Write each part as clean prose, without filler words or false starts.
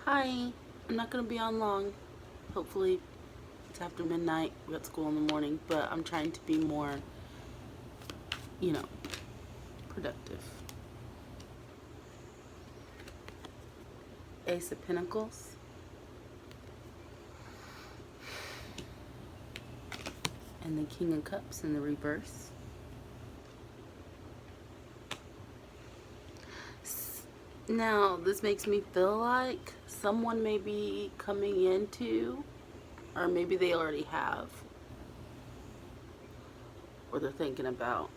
Hi, I'm not going to be on long. Hopefully, it's after midnight. We got school in the morning, but I'm trying to be more, you know, productive. Ace of Pentacles and the King of Cups in the reverse. Now, this makes me feel like someone may be coming into, or maybe they already have, or they're thinking about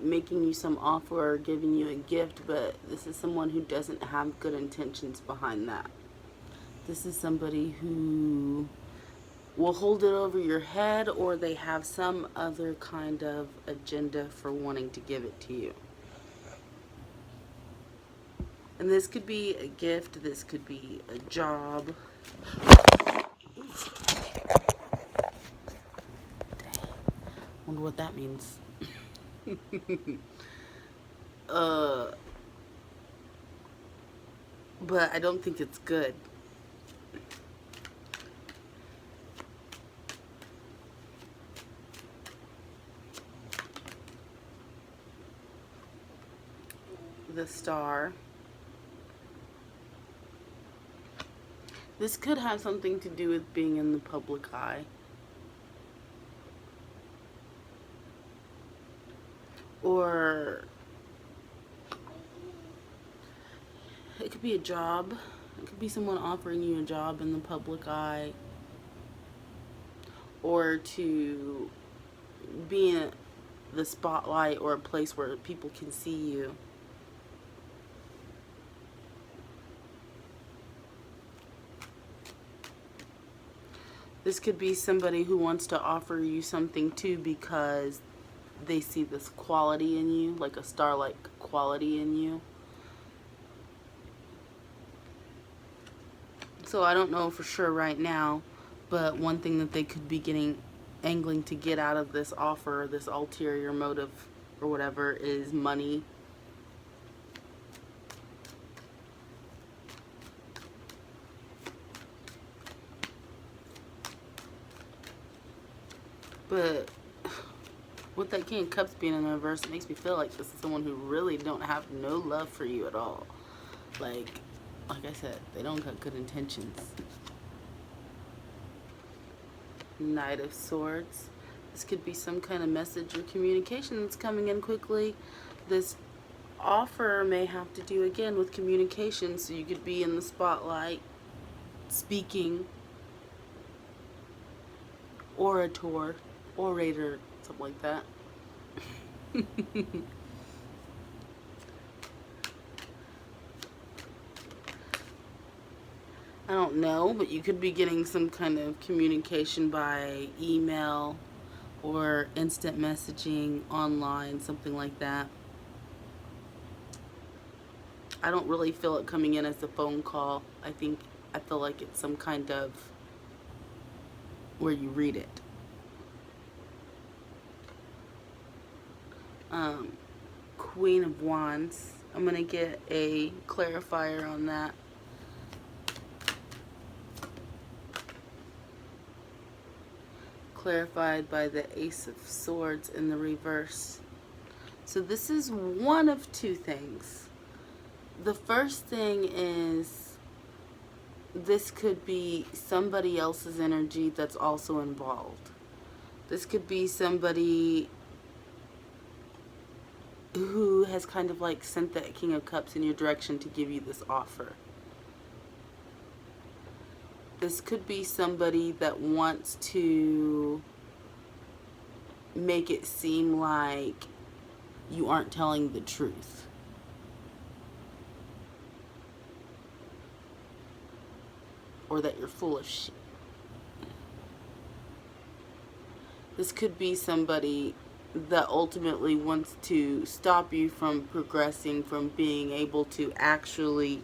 making you some offer or giving you a gift, but this is someone who doesn't have good intentions behind that. This is somebody who will hold it over your head, or they have some other kind of agenda for wanting to give it to you. And this could be a gift, this could be a job. Dang. Wonder what that means. uh, but I don't think it's good. The Star. This could have something to do with being in the public eye. Or it could be a job. It could be someone offering you a job in the public eye. Or to be in the spotlight or a place where people can see you. This could be somebody who wants to offer you something too because they see this quality in you, like a star-like quality in you. So I don't know for sure right now, but one thing that they could be angling to get out of this offer, this ulterior motive or whatever, is money. But with that King of Cups being in the reverse, it makes me feel like this is someone who really don't have no love for you at all. Like I said, they don't got good intentions. Knight of Swords. This could be some kind of message or communication that's coming in quickly. This offer may have to do again with communication, so you could be in the spotlight, speaking, orator, something like that. I don't know, but you could be getting some kind of communication by email or instant messaging online, something like that. I don't really feel it coming in as a phone call. I feel like it's some kind of where you read it. Queen of Wands. I'm going to get a clarifier on that. Clarified by the Ace of Swords in the reverse. So this is one of two things. The first thing is this could be somebody else's energy that's also involved. This could be somebody who has kind of like sent that King of Cups in your direction to give you this offer. This could be somebody that wants to make it seem like you aren't telling the truth. Or that you're full of shit. This could be somebody that ultimately wants to stop you from progressing, from being able to actually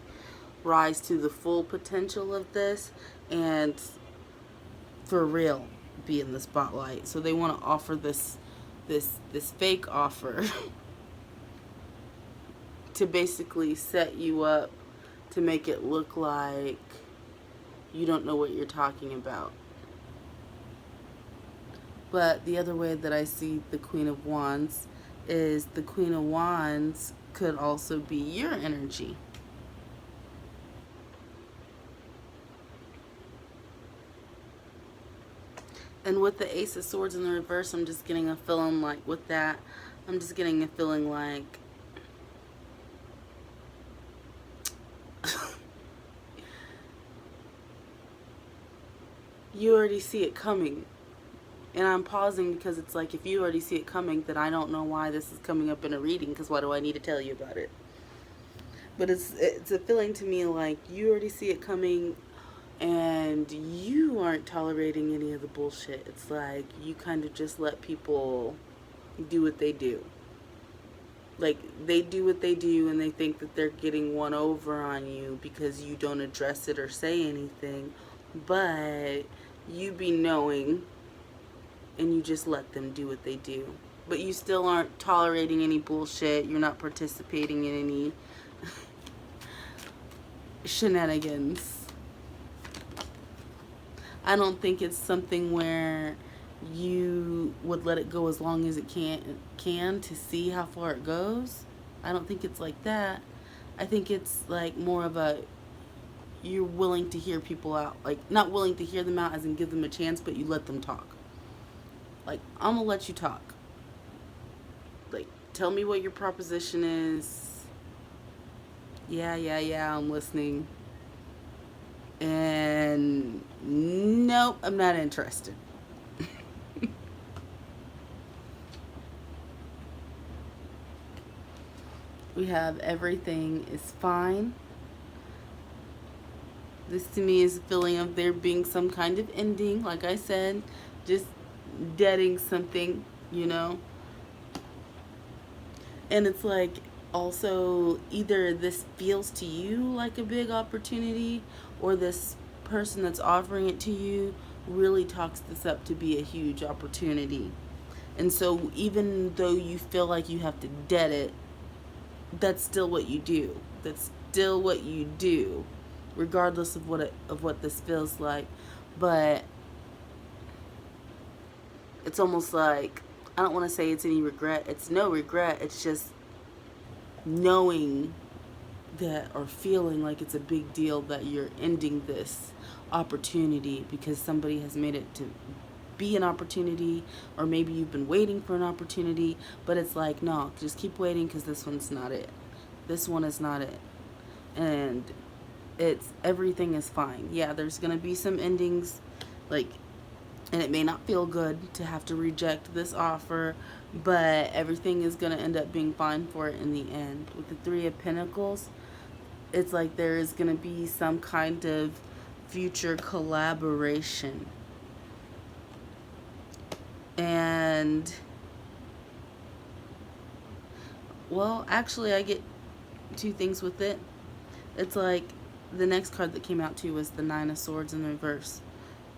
rise to the full potential of this and for real be in the spotlight. So they want to offer this fake offer to basically set you up to make it look like you don't know what you're talking about. But the other way that I see the Queen of Wands is the Queen of Wands could also be your energy. And with the Ace of Swords in the reverse, I'm just getting a feeling like, with that, I'm just getting a feeling like you already see it coming. And I'm pausing because it's like, if you already see it coming, then I don't know why this is coming up in a reading, because why do I need to tell you about it? But it's a feeling to me like you already see it coming, and you aren't tolerating any of the bullshit. It's like you kind of just let people do what they do. Like, they do what they do, and they think that they're getting one over on you because you don't address it or say anything. But you be knowing, and you just let them do what they do. But you still aren't tolerating any bullshit. You're not participating in any shenanigans. I don't think it's something where you would let it go as long as it can to see how far it goes. I don't think it's like that. I think it's like more of a, you're willing to hear people out. Like, not willing to hear them out as in give them a chance, but you let them talk. Like, I'm gonna let you talk. Like, tell me what your proposition is. Yeah, I'm listening. And nope, I'm not interested. We have everything is fine. This to me is a feeling of there being some kind of ending. Like I said, just deading something, you know? And it's like, also, either this feels to you like a big opportunity, or this person that's offering it to you really talks this up to be a huge opportunity. And so even though you feel like you have to dead it, that's still what you do. That's still what you do, regardless of what this feels like. But it's almost like, I don't want to say it's any regret. It's no regret. It's just knowing that, or feeling like it's a big deal that you're ending this opportunity because somebody has made it to be an opportunity, or maybe you've been waiting for an opportunity, but it's like, no, just keep waiting because this one's not it. This one is not it. And everything is fine. Yeah, there's gonna be some endings, like, and it may not feel good to have to reject this offer, but everything is gonna end up being fine for it in the end. With the Three of Pentacles, it's like there is gonna be some kind of future collaboration. And, well, actually, I get two things with it. It's like the next card that came out too was the Nine of Swords in reverse.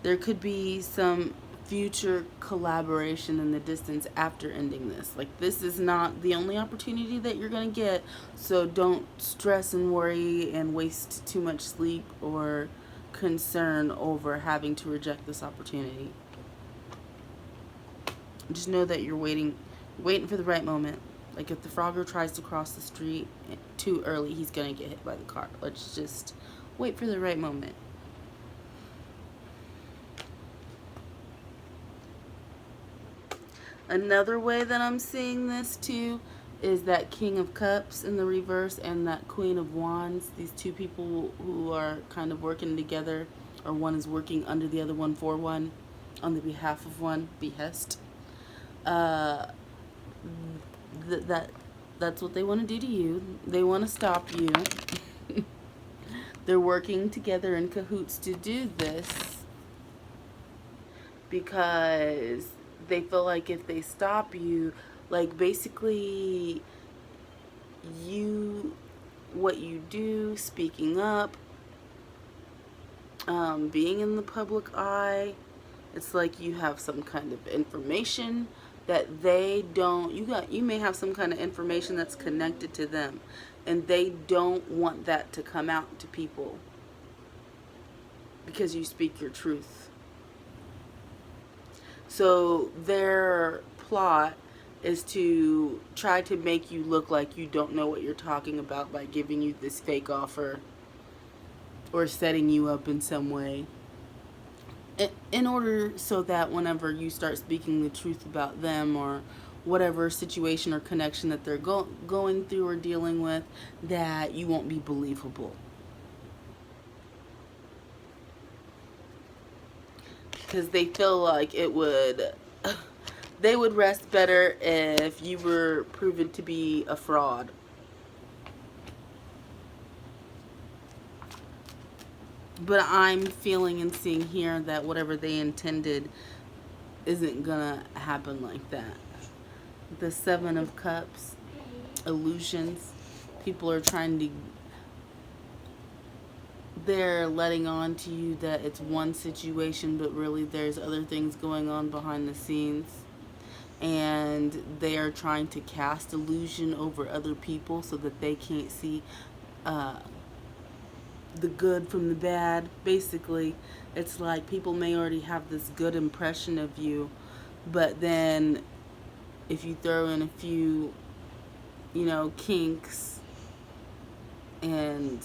There could be some future collaboration in the distance after ending this. Like, this is not the only opportunity that you're going to get, so don't stress and worry and waste too much sleep or concern over having to reject this opportunity. Just know that you're waiting for the right moment. Like, if the Frogger tries to cross the street too early, he's going to get hit by the car. Let's just wait for the right moment. Another way that I'm seeing this too is that King of Cups in the reverse and that Queen of Wands. These two people who are kind of working together, or one is working under the other one for one, on the behalf of one, behest. That's what they want to do to you. They want to stop you. They're working together in cahoots to do this because they feel like if they stop you, like, basically what you do, speaking up, being in the public eye, it's like you have some kind of information that they don't, you may have some kind of information that's connected to them, and they don't want that to come out to people because you speak your truth. So their plot is to try to make you look like you don't know what you're talking about by giving you this fake offer or setting you up in some way, in order so that whenever you start speaking the truth about them or whatever situation or connection that they're going through or dealing with, that you won't be believable. Because they feel like they would rest better if you were proven to be a fraud. But I'm feeling and seeing here that whatever they intended isn't gonna happen like that. The Seven of Cups, illusions. People are trying to, they're letting on to you that it's one situation, but really there's other things going on behind the scenes. And they are trying to cast illusion over other people so that they can't see the good from the bad. Basically, it's like people may already have this good impression of you, but then if you throw in a few, kinks and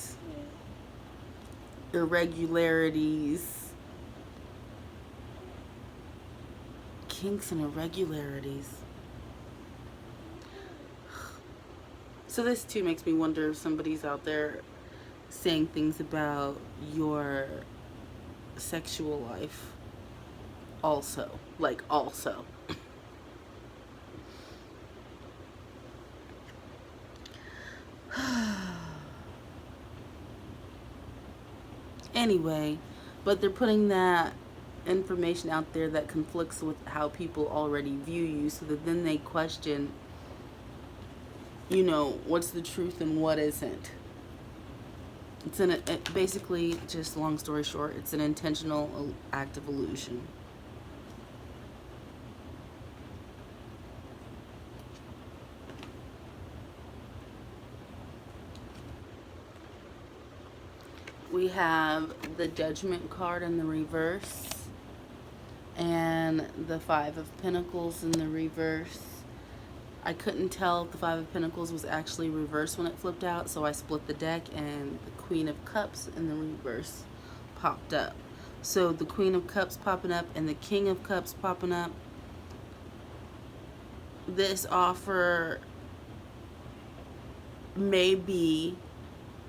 irregularities, So this too makes me wonder if somebody's out there saying things about your sexual life also. Anyway, but they're putting that information out there that conflicts with how people already view you, so that then they question, what's the truth and what isn't. Basically, just long story short, it's an intentional act of illusion. We have the Judgment card in the reverse and the Five of Pentacles in the reverse. I couldn't tell if the Five of Pentacles was actually reversed when it flipped out, so I split the deck, and the Queen of Cups in the reverse popped up. So the Queen of Cups popping up and the King of Cups popping up. This offer maybe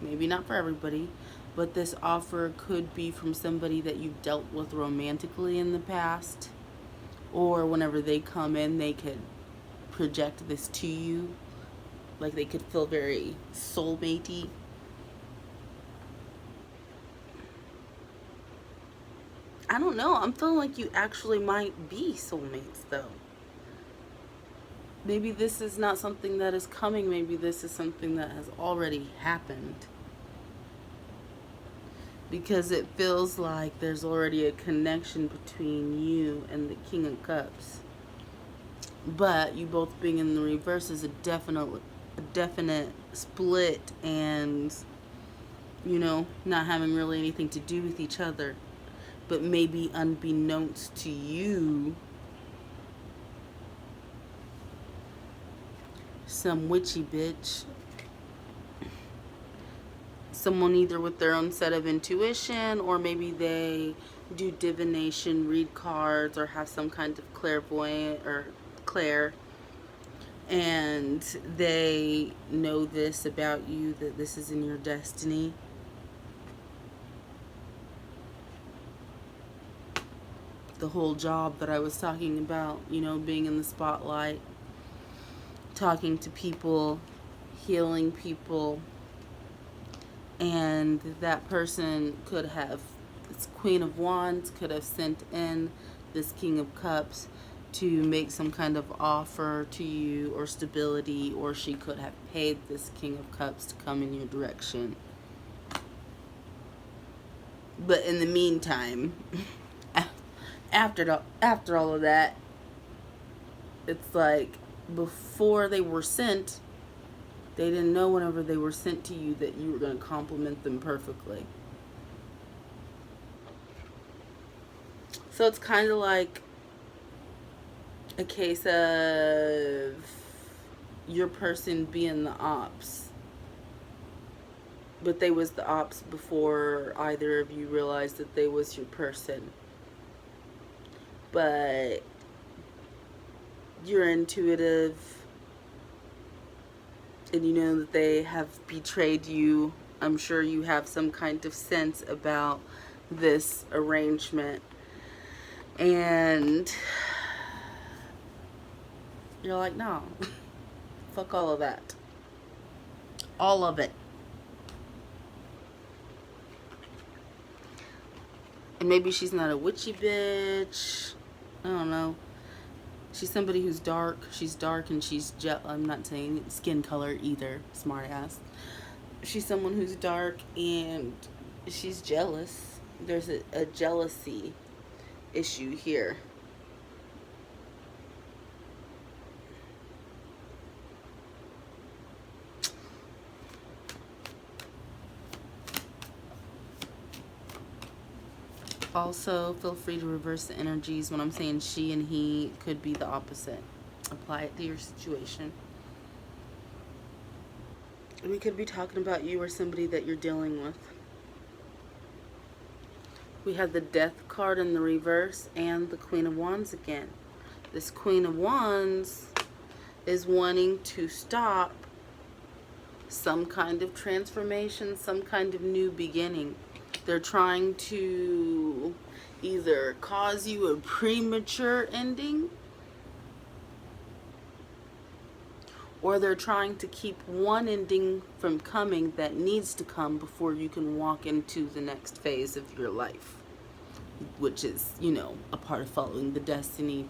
not for everybody, but this offer could be from somebody that you've dealt with romantically in the past, or whenever they come in, they could project this to you, like they could feel very soulmatey. I don't know, I'm feeling like you actually might be soulmates though. Maybe this is not something that is coming, maybe this is something that has already happened, because it feels like there's already a connection between you and the King of Cups. But you both being in the reverse is a definite split, and not having really anything to do with each other. But maybe unbeknownst to you, some witchy bitch, someone either with their own set of intuition, or maybe they do divination, read cards, or have some kind of clairvoyant or clair, and they know this about you, that this is in your destiny. The whole job that I was talking about, being in the spotlight, talking to people, healing people, and that person could have, this Queen of Wands could have sent in this King of Cups to make some kind of offer to you or stability, or she could have paid this King of Cups to come in your direction. But in the meantime, after all of that, it's like before they were sent, they didn't know whenever they were sent to you that you were going to complement them perfectly. So it's kind of like a case of your person being the ops, but they was the ops before either of you realized that they was your person. But you're intuitive and you know that they have betrayed you. I'm sure you have some kind of sense about this arrangement, and you're like, no, fuck all of that, all of it. And maybe she's not a witchy bitch, I don't know. She's somebody who's dark. She's dark and she's I'm not saying skin color either, smart ass. She's someone who's dark and she's jealous. There's a jealousy issue here. Also, feel free to reverse the energies. When I'm saying she and he, could be the opposite. Apply it to your situation. We could be talking about you or somebody that you're dealing with. We have the Death card in the reverse and the Queen of Wands again. This Queen of Wands is wanting to stop some kind of transformation, some kind of new beginning. They're trying to either cause you a premature ending, or they're trying to keep one ending from coming that needs to come before you can walk into the next phase of your life, which is, you know, a part of following the destiny.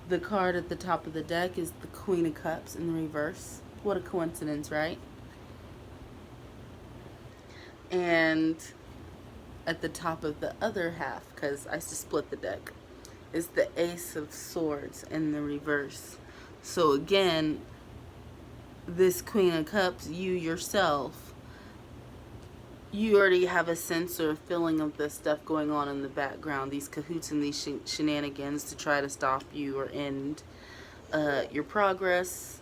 The card at the top of the deck is the Queen of Cups in the reverse. What a coincidence, right? And at the top of the other half, because I used to split the deck, is the Ace of Swords in the reverse. So again, this Queen of Cups, you yourself, you already have a sense or a feeling of this stuff going on in the background, these cahoots and these shenanigans to try to stop you or end your progress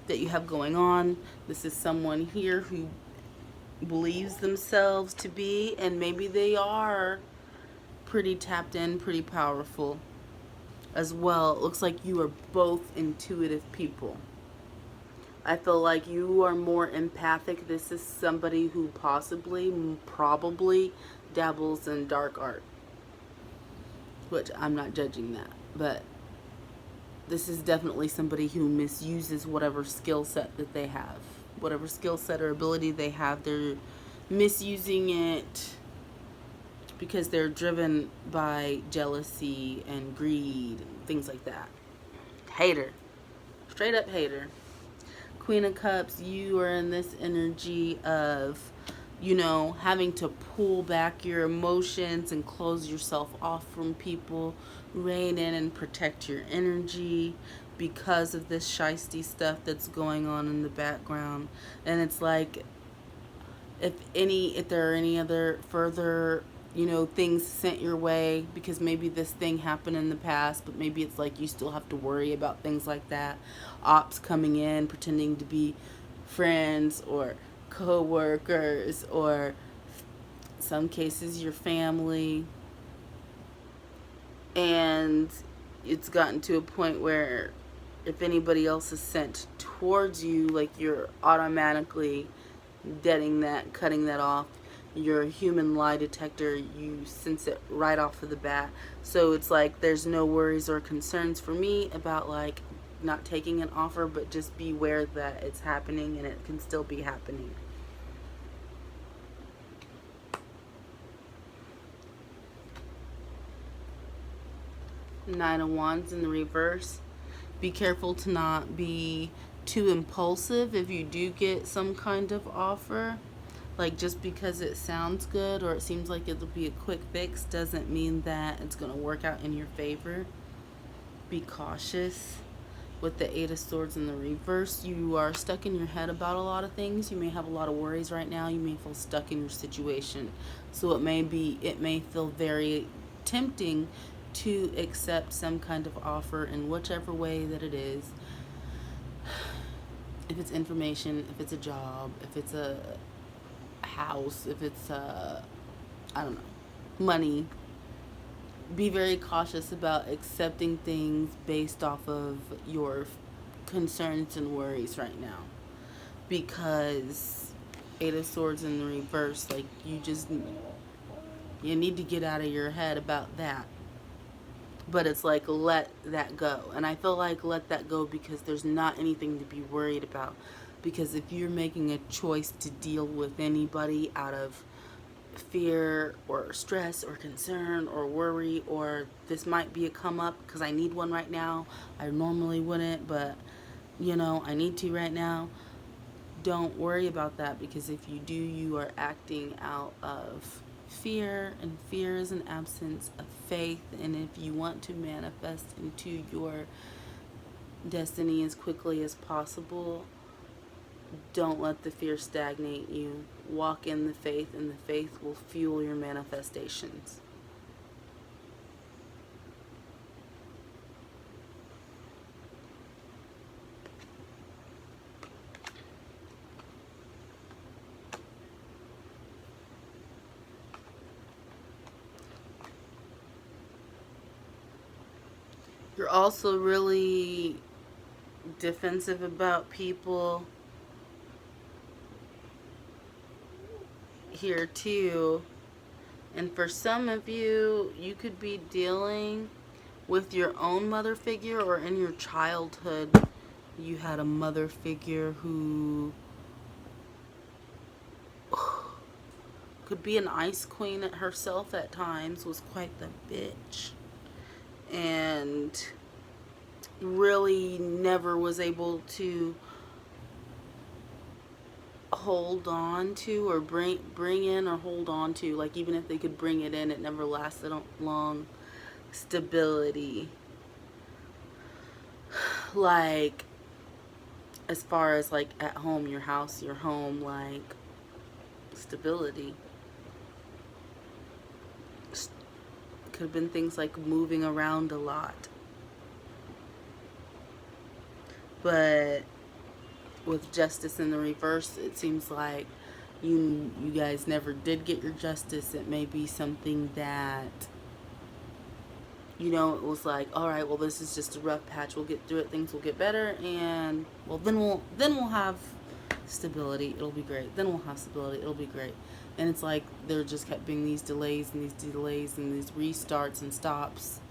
that you have going on. This is someone here who believes themselves to be, and maybe they are pretty tapped in, pretty powerful as well. It looks like you are both intuitive people. I feel like you are more empathic. This is somebody who probably dabbles in dark art, which I'm not judging that, but this is definitely somebody who misuses whatever skill set that they have. Whatever skill set or ability they have, they're misusing it because they're driven by jealousy and greed and things like that. Hater. Straight up hater. Queen of Cups, you are in this energy of, you know, having to pull back your emotions and close yourself off from people, rein in and protect your energy because of this shiesty stuff that's going on in the background. And it's like, if there are any other further, you know, things sent your way, because maybe this thing happened in the past, but maybe it's like you still have to worry about things like that. Ops coming in, pretending to be friends or co-workers, or some cases your family. And it's gotten to a point where if anybody else is sent towards you, like, you're automatically cutting that off. Your human lie detector, you sense it right off of the bat. So it's like there's no worries or concerns for me about like not taking an offer, but just beware that it's happening and it can still be happening. Nine of Wands in the reverse. Be careful to not be too impulsive if you do get some kind of offer. Like, just because it sounds good or it seems like it'll be a quick fix doesn't mean that it's going to work out in your favor. be cautious. With the Eight of Swords in the reverse, you are stuck in your head about a lot of things. You may have a lot of worries right now. You may feel stuck in your situation. So it may feel very tempting to accept some kind of offer in whichever way that it is. If it's information, if it's a job, if it's a house, if it's I don't know, money. Be very cautious about accepting things based off of your concerns and worries right now, because Eight of Swords in the reverse, like, you need to get out of your head about that. But it's like, let that go. And I feel like let that go because there's not anything to be worried about. Because if you're making a choice to deal with anybody out of fear or stress or concern or worry, or this might be a come up because I need one right now, I normally wouldn't, but I need to right now, don't worry about that, because if you do, you are acting out of fear, and fear is an absence of faith. And if you want to manifest into your destiny as quickly as possible, don't let the fear stagnate you. Walk in the faith, and the faith will fuel your manifestations. You're also really defensive about people here too. And for some of you, you could be dealing with your own mother figure, or in your childhood, you had a mother figure who could be an ice queen herself at times, was quite the bitch, and really never was able to hold on to, or bring in, or hold on to, like, even if they could bring it in, it never lasted long. Stability, like, as far as like at home, your house, your home, like, stability. Could have been things like moving around a lot. But with Justice in the reverse, it seems like you guys never did get your justice. It may be something that, it was like, all right, well, this is just a rough patch. We'll get through it. Things will get better, and well, then we'll have stability. It'll be great. Then we'll have stability. It'll be great. And it's like there just kept being these delays and these delays and these restarts and stops.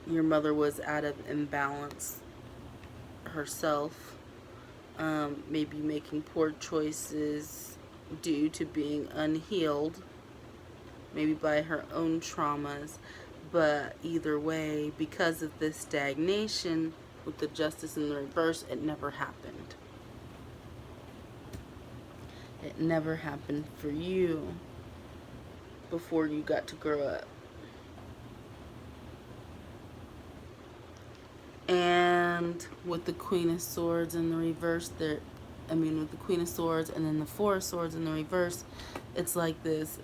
Your mother was out of imbalance herself, maybe making poor choices due to being unhealed, maybe by her own traumas. But either way, because of this stagnation with the Justice in the reverse, it never happened. It never happened for you before you got to grow up. And with the Queen of Swords in the reverse, with the Queen of Swords and then the Four of Swords in the reverse, it's like this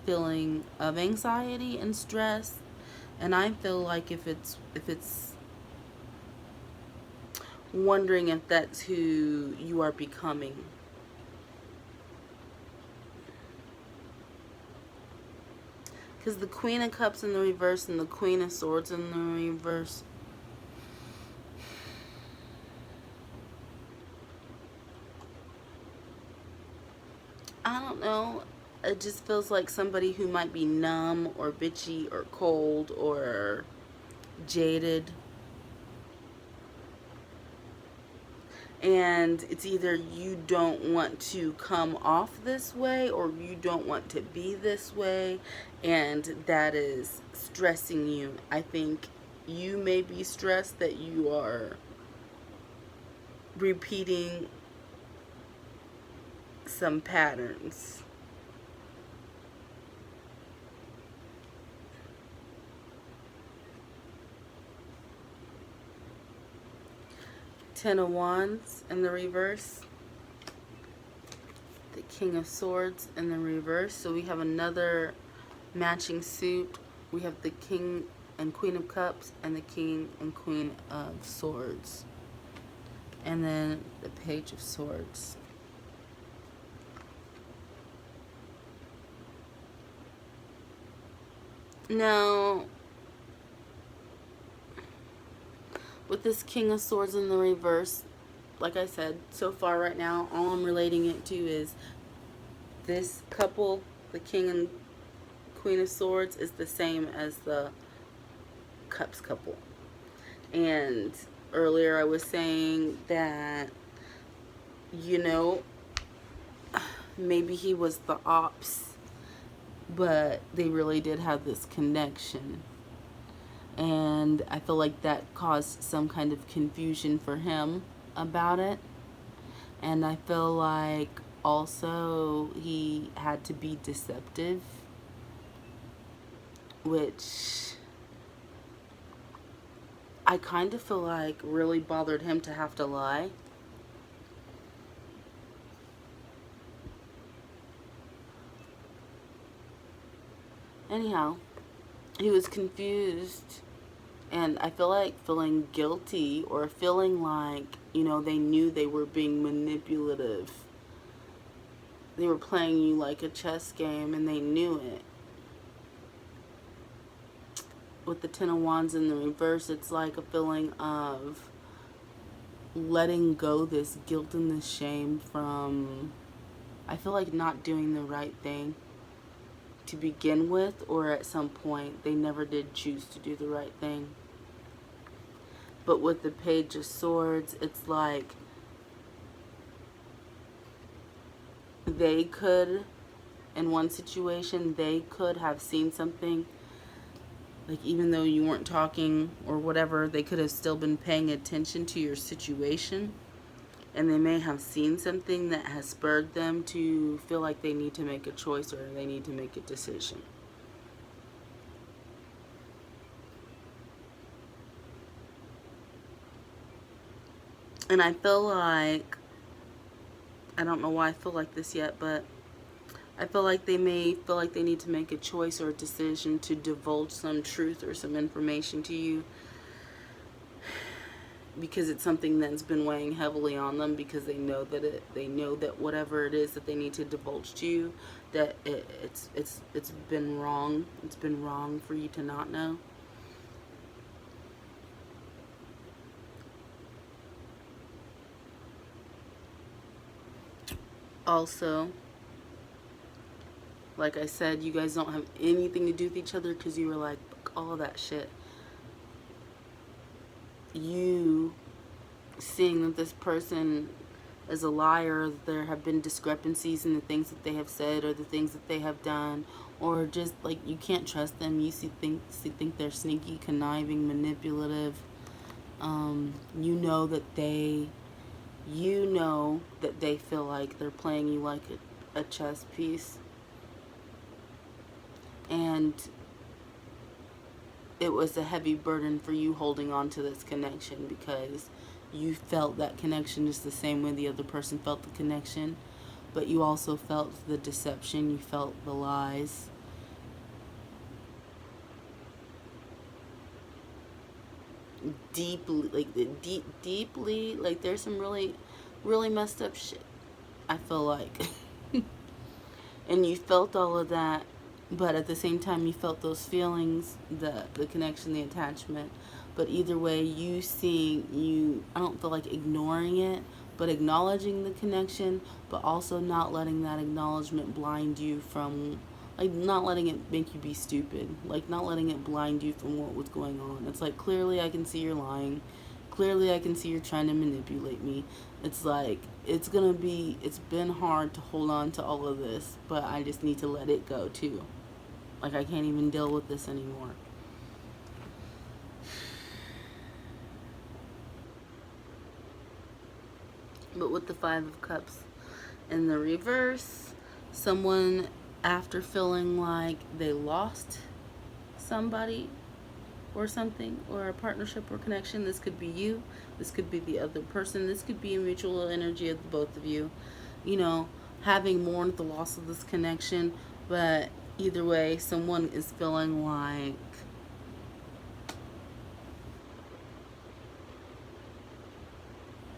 feeling of anxiety and stress. And I feel like if it's wondering if that's who you are becoming. Because the Queen of Cups in the reverse and the Queen of Swords in the reverse, I don't know, it just feels like somebody who might be numb or bitchy or cold or jaded. And it's either you don't want to come off this way, or you don't want to be this way, and that is stressing you. I think you may be stressed that you are repeating some patterns. Ten of Wands in the reverse, the King of Swords in the reverse. So we have another matching suit. We have the King and Queen of Cups and the King and Queen of Swords. And then the Page of Swords. Now, with this King of Swords in the reverse, like I said, so far right now, all I'm relating it to is this couple, the King and Queen of Swords, is the same as the Cups couple. And earlier I was saying that, you know, maybe he was the ops, but they really did have this connection. And I feel like that caused some kind of confusion for him about it. And I feel like also he had to be deceptive, which I kind of feel like really bothered him to have to lie. Anyhow, he was confused, and I feel like feeling guilty, or feeling like, you know, they knew they were being manipulative. They were playing you like a chess game, and they knew it. With the Ten of Wands in the reverse, it's like a feeling of letting go this guilt and this shame from, I feel like, not doing the right thing to begin with, or at some point they never did choose to do the right thing. But with the Page of Swords, it's like they could, in one situation, they could have seen something, like even though you weren't talking or whatever, they could have still been paying attention to your situation. And they may have seen something that has spurred them to feel like they need to make a choice, or they need to make a decision. And I feel like, I don't know why I feel like this yet, but I feel like they may feel like they need to make a choice or a decision to divulge some truth or some information to you, because it's something that's been weighing heavily on them, because they know that whatever it is that they need to divulge to you, that it's been wrong. It's been wrong for you to not know. Also, like I said, you guys don't have anything to do with each other, because you were like, fuck all of that shit. You seeing that this person is a liar, there have been discrepancies in the things that they have said or the things that they have done, or just like you can't trust them. You think they're sneaky, conniving, manipulative. You know that they feel like they're playing you like a chess piece. And it was a heavy burden for you holding on to this connection, because you felt that connection just the same way the other person felt the connection, but you also felt the deception, you felt the lies. Deeply, like there's some really messed up shit, I feel like. And you felt all of that, but at the same time you felt those feelings, the connection, the attachment. But either way, I don't feel like ignoring it, but acknowledging the connection, but also not letting that acknowledgement blind you from, like, not letting it make you be stupid, like not letting it blind you from what was going on. It's like, clearly I can see you're lying, clearly I can see you're trying to manipulate me. It's like, it's been hard to hold on to all of this, but I just need to let it go too. Like, I can't even deal with this anymore. But with the Five of Cups in the reverse, someone, after feeling like they lost somebody, or something, or a partnership or connection. This could be you, this could be the other person, this could be a mutual energy of the both of you, you know, having mourned the loss of this connection. But either way, someone is feeling like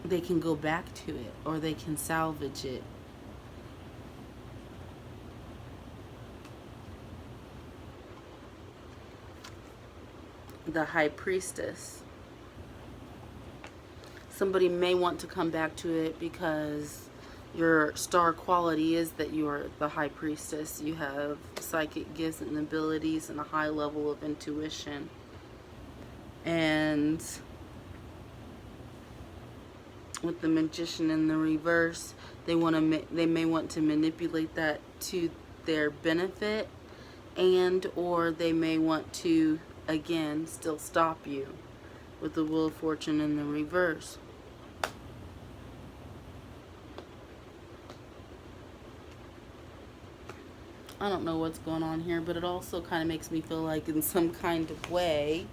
they can go back to it or they can salvage it. The High Priestess. Somebody may want to come back to it because your star quality is that you are the High Priestess. You have psychic gifts and abilities and a high level of intuition. And with the Magician in the reverse, they may want to manipulate that to their benefit, and or they may want to again still stop you with the Wheel of Fortune in the reverse. I don't know what's going on here, but it also kind of makes me feel like in some kind of way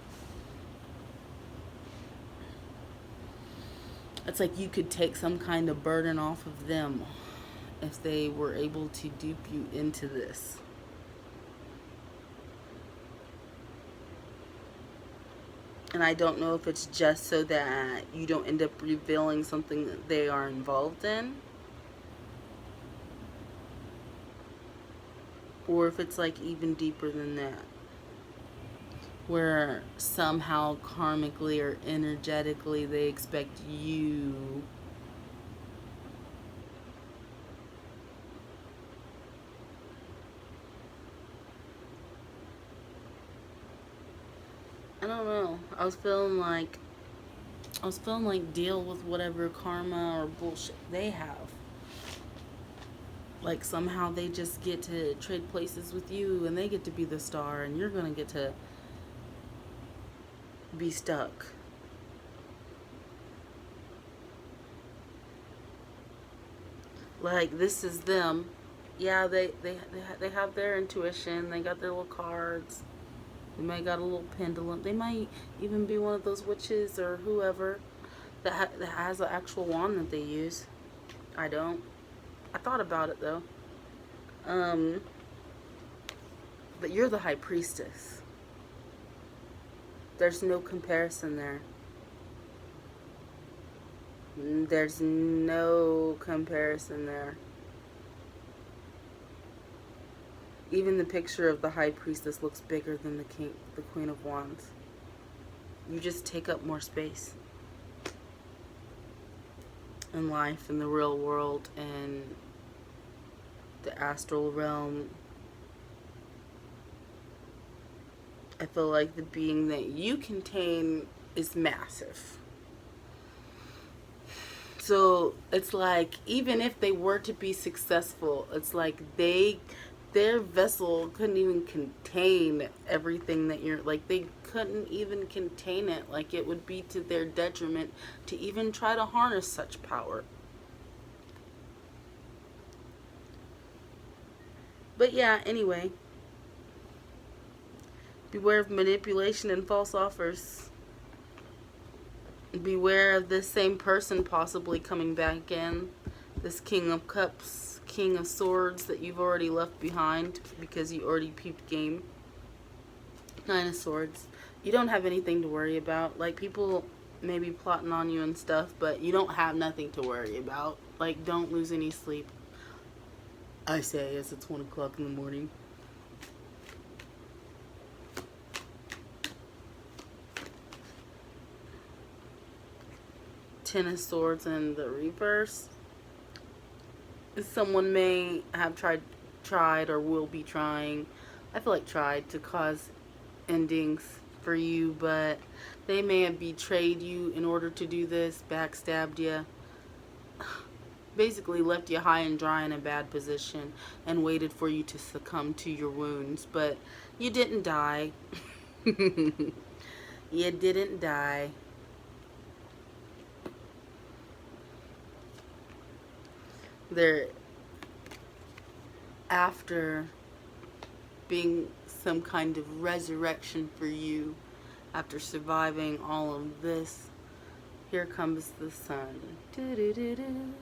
it's like you could take some kind of burden off of them if they were able to dupe you into this. And I don't know if it's just so that you don't end up revealing something that they are involved in, or if it's like even deeper than that, where somehow karmically or energetically they expect you I don't know. I was feeling like deal with whatever karma or bullshit they have. Like somehow they just get to trade places with you and they get to be the star and you're gonna get to be stuck. Like this is them. Yeah, they have their intuition. They got their little cards. They might got a little pendulum. They might even be one of those witches or whoever that has an actual wand that they use. I don't. I thought about it though. Um, but you're the High Priestess. There's no comparison there. There's no comparison there. Even the picture of the High Priestess looks bigger than the Queen of Wands. You just take up more space in life, in the real world, and the astral realm. I feel like the being that you contain is massive. So it's like, even if they were to be successful, it's like their vessel couldn't even contain everything that you're like. They couldn't even contain it. Like it would be to their detriment to even try to harness such power. But yeah, anyway, beware of manipulation and false offers. Beware of this same person possibly coming back in. This King of Cups, King of Swords that you've already left behind because you already peeped game. Nine of Swords. You don't have anything to worry about. Like, people may be plotting on you and stuff, but you don't have nothing to worry about. Like, don't lose any sleep. I say as it's 1 o'clock in the morning. Ten of Swords in the reverse. Someone may have tried or will be trying, I feel like tried to cause endings for you, but they may have betrayed you in order to do this, backstabbed you, basically left you high and dry in a bad position and waited for you to succumb to your wounds. But you didn't die. You didn't die. They're after being some kind of resurrection for you, after surviving all of this, here comes the sun. Do-do-do-do.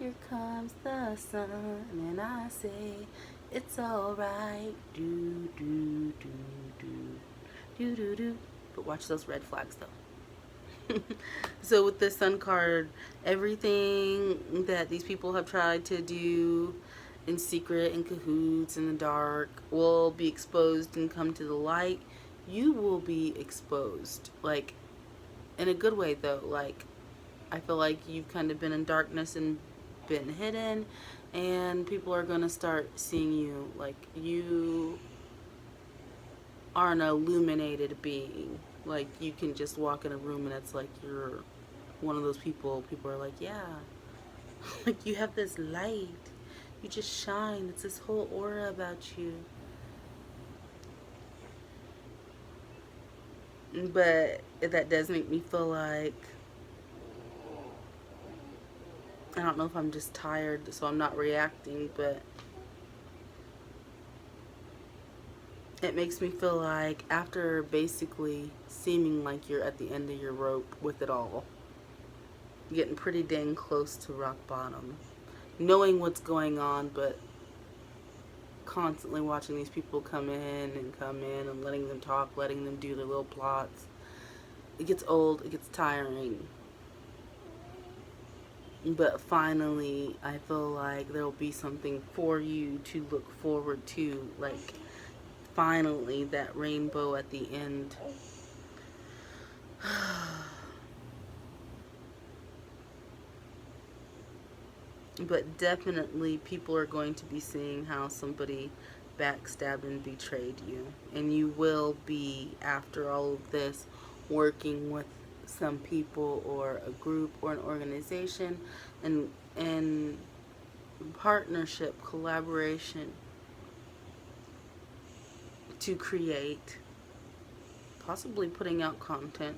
Here comes the sun, and I say, it's alright. Do-do-do-do. But watch those red flags, though. So with this sun card, everything that these people have tried to do in secret, in cahoots, in the dark, will be exposed and come to the light. You will be exposed, like, in a good way, though. Like, I feel like you've kind of been in darkness and been hidden, and people are going to start seeing you. Like, you are an illuminated being. Like, you can just walk in a room and it's like you're one of those people are like, yeah, like, you have this light, you just shine, it's this whole aura about you. But that does make me feel like, I don't know if I'm just tired so I'm not reacting, but it makes me feel like after basically seeming like you're at the end of your rope with it all, getting pretty dang close to rock bottom, knowing what's going on, but constantly watching these people come in and letting them talk, letting them do their little plots. It gets old, it gets tiring. But finally, I feel like there will be something for you to look forward to, like, finally that rainbow at the end. But definitely people are going to be seeing how somebody backstabbed and betrayed you, and you will be, after all of this, working with some people or a group or an organization, and partnership, collaboration, to create, possibly putting out content,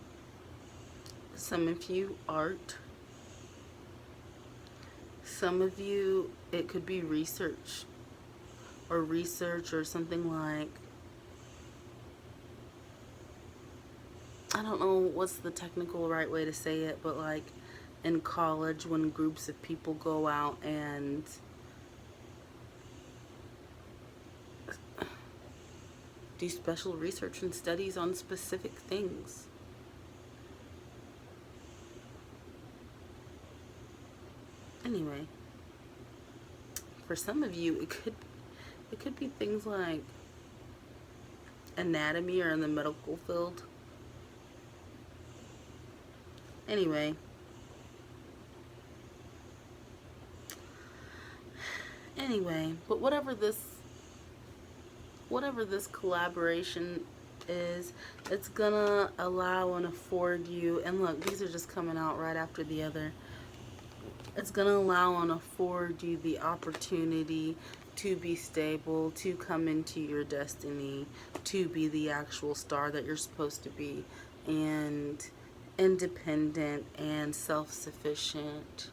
some of you art, some of you it could be research or something like, I don't know what's the technical right way to say it, but like in college when groups of people go out and do special research and studies on specific things. Anyway, for some of you, it could be things like anatomy or in the medical field. Anyway, but whatever this collaboration is, it's gonna allow and afford you, and look, these are just coming out right after the other. It's going to allow and afford you the opportunity to be stable, to come into your destiny, to be the actual star that you're supposed to be, and independent and self-sufficient,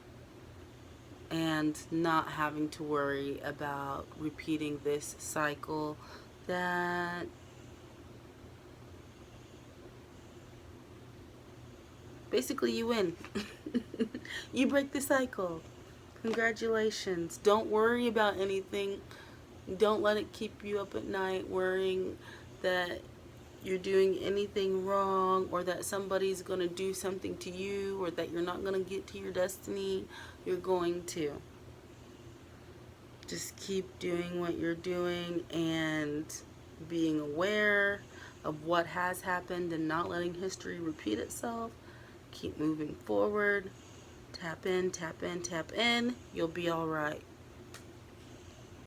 and not having to worry about repeating this cycle that basically you win. You break the cycle. Congratulations. Don't worry about anything. Don't let it keep you up at night worrying that you're doing anything wrong, or that somebody's going to do something to you, or that you're not going to get to your destiny. You're going to. Just keep doing what you're doing and being aware of what has happened and not letting history repeat itself. Keep moving forward. Tap in, tap in, tap in. You'll be all right.